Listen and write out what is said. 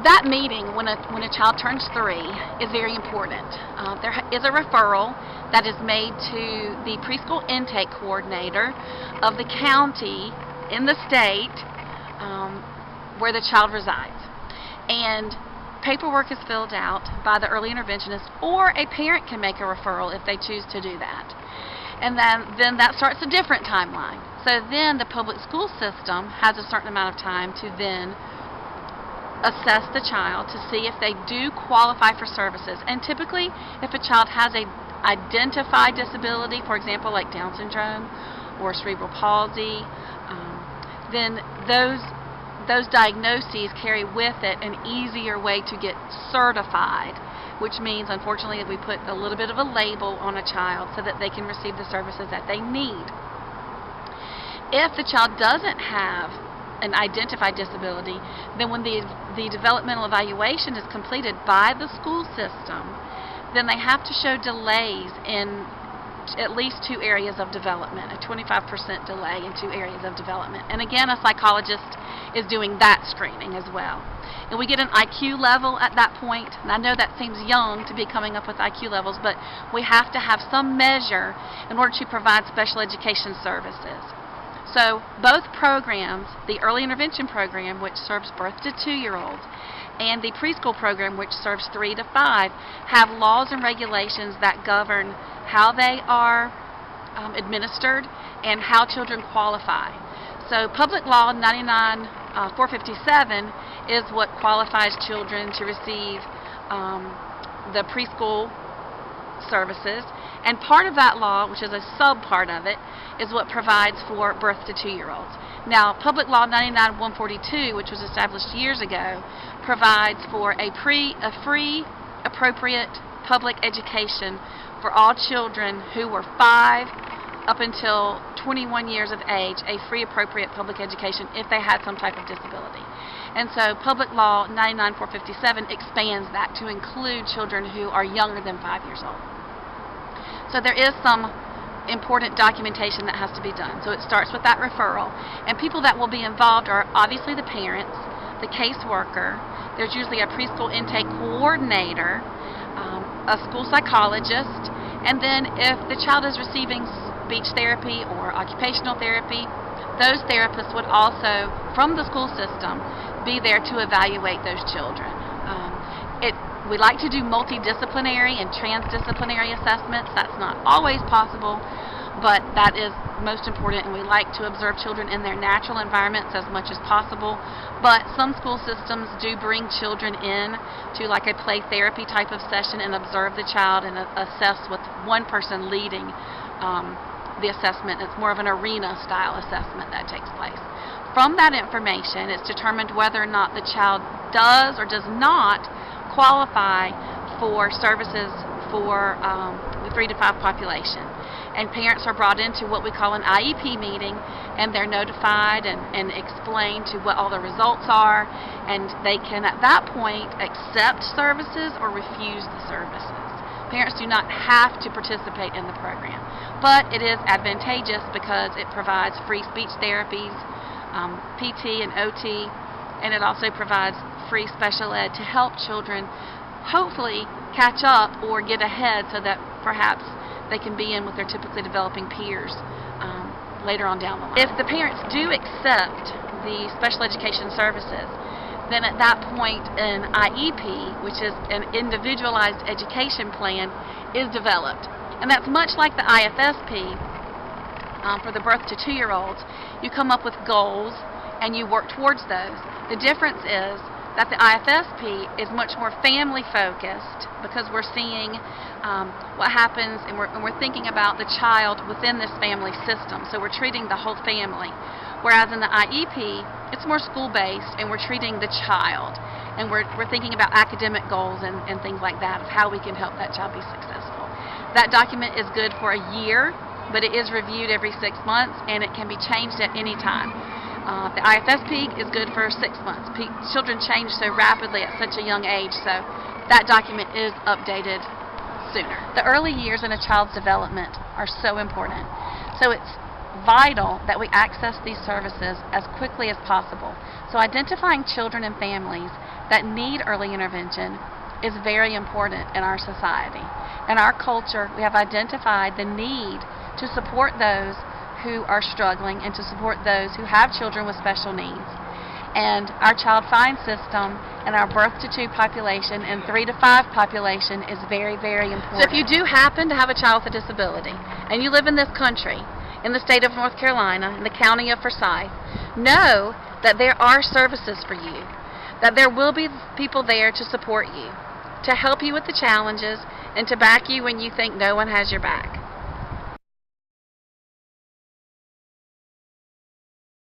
That meeting when a child turns 3 is very important. There is a referral that is made to the preschool intake coordinator of the county in the state where the child resides. And paperwork is filled out by the early interventionist, or a parent can make a referral if they choose to do that. And then that starts a different timeline. So then the public school system has a certain amount of time to then assess the child to see if they do qualify for services. And typically, if a child has a identified disability, for example, like Down syndrome or cerebral palsy, then those diagnoses carry with it an easier way to get certified, which means, unfortunately, that we put a little bit of a label on a child so that they can receive the services that they need. If the child doesn't have an identified disability, then when the developmental evaluation is completed by the school system, then they have to show delays in at least 2 areas of development, a 25% delay in 2 areas of development. And again, a psychologist is doing that screening as well. And we get an IQ level at that point. And I know that seems young to be coming up with IQ levels, but we have to have some measure in order to provide special education services. So both programs, the early intervention program, which serves birth to 2-year-olds, and the preschool program, which serves 3 to 5, have laws and regulations that govern how they are administered and how children qualify. So Public Law 99-457 is what qualifies children to receive the preschool services, and part of that law, which is a sub-part of it, is what provides for birth to 2-year-olds. Now, Public Law 99-142, which was established years ago, provides for a free, appropriate public education for all children who were 5 up until 21 years of age, a free, appropriate public education if they had some type of disability. And so Public Law 99-457 expands that to include children who are younger than 5 years old. So there is some important documentation that has to be done. So it starts with that referral. And people that will be involved are obviously the parents, the caseworker. There's usually a preschool intake coordinator, a school psychologist, and then if the child is receiving speech therapy or occupational therapy, those therapists would also, from the school system, be there to evaluate those children. We like to do multidisciplinary and transdisciplinary assessments. That's not always possible, but that is most important, and we like to observe children in their natural environments as much as possible. But some school systems do bring children in to like a play therapy type of session and observe the child and assess with one person leading the assessment. It's more of an arena style assessment that takes place. From that information, it's determined whether or not the child does or does not qualify for services for the 3 to 5 population. And parents are brought into what we call an IEP meeting, and they're notified and explained to what all the results are, and they can at that point accept services or refuse the services. Parents do not have to participate in the program, but it is advantageous because it provides free speech therapies, PT and OT, and it also provides free special ed to help children hopefully catch up or get ahead so that perhaps they can be in with their typically developing peers later on down the line. If the parents do accept the special education services, then at that point an IEP, which is an individualized education plan, is developed. And that's much like the IFSP for the birth to 2-year-olds. You come up with goals and you work towards those. The difference is that the IFSP is much more family focused because we're seeing what happens, and we're thinking about the child within this family system. So we're treating the whole family. Whereas in the IEP, it's more school-based, and we're treating the child. And we're thinking about academic goals and things like that, of how we can help that child be successful. That document is good for a year, but it is reviewed every 6 months, and it can be changed at any time. The IFSP is good for 6 months. Children change so rapidly at such a young age, so that document is updated sooner. The early years in a child's development are so important. So it's vital that we access these services as quickly as possible. So identifying children and families that need early intervention is very important in our society. In our culture, we have identified the need to support those who are struggling and to support those who have children with special needs. And our child find system and our birth to 2 population and 3 to 5 population is very, very important. So if you do happen to have a child with a disability and you live in this country, in the state of North Carolina, in the county of Forsyth, know that there are services for you, that there will be people there to support you, to help you with the challenges, and to back you when you think no one has your back.